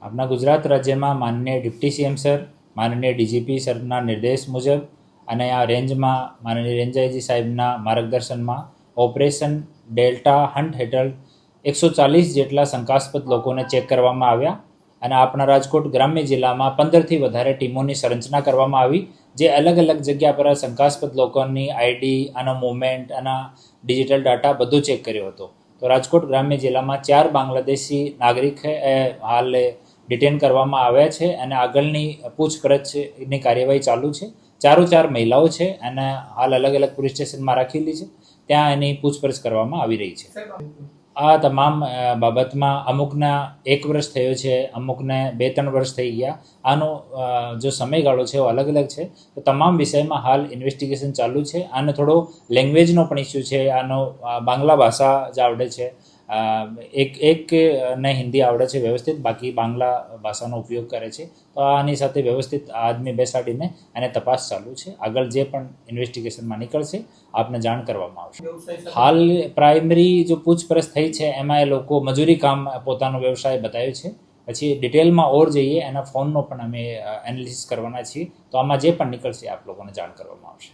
આપણા ગુજરાત રાજ્યમાં માનનીય ડિપ્ટી સીએમ સર, માનનીય ડીજીપી સરના નિર્દેશ મુજબ અને આ રેન્જમાં માનનીય રેન્જ આઈજી સાહેબના માર્ગદર્શનમાં ઓપરેશન ડેલ્ટા હન્ટ હેઠળ 140 જેટલા શંકાસ્પદ લોકોને ચેક કરવામાં આવ્યા અને આપણા રાજકોટ ગ્રામ્ય જિલ્લામાં 15થી વધારે ટીમોની સંરચના કરવામાં આવી, જે અલગ અલગ જગ્યા પર શંકાસ્પદ લોકોની આઈડી, આનો મૂવમેન્ટ, આના ડિજિટલ ડાટા બધું ચેક કર્યો હતો. તો રાજકોટ ગ્રામ્ય જિલ્લામાં 4 બાંગ્લાદેશી નાગરિક હાલ ડિટેન કરવામાં આવ્યા છે અને આગળની પૂછપરછની કાર્યવાહી ચાલુ છે. 4 મહિલાઓ છે અને હાલ અલગ અલગ પોલીસ સ્ટેશનમાં રાખેલી છે, ત્યાં એની પૂછપરછ કરવામાં આવી રહી છે. આ તમામ બાબતમાં અમુકના 1 વર્ષ થયો છે, અમુકને 2-3 વર્ષ થઈ ગયા. આનો જો સમયગાળો છે એ અલગ અલગ છે. તો તમામ વિષયમાં હાલ ઇન્વેસ્ટિગેશન ચાલુ છે. આનો થોડો લેંગ્વેજનો પણ ઇસ્યુ છે. આનો બાંગ્લા ભાષા જ આવડે છે, એકને હિન્દી આવડે છે વ્યવસ્થિત, બાકી બાંગ્લા ભાષાનો ઉપયોગ કરે છે. તો આની સાથે વ્યવસ્થિત આદમી બેસાડીને અને તપાસ ચાલુ છે. આગળ જે પણ ઇન્વેસ્ટિગેશનમાં નીકળશે આપને જાણ કરવામાં આવશે. હાલ પ્રાઇમરી જો પૂછપરછ થઈ છે એમાં એ લોકો મજૂરી કામ પોતાનો વ્યવસાય બતાવ્યો છે. પછી ડિટેલમાં ઓર જઈએ એના ફોનનો પણ અમે એનાલિસિસ કરવાના છીએ. તો આમાં જે પણ નીકળશે આપ લોકોને જાણ કરવામાં આવશે.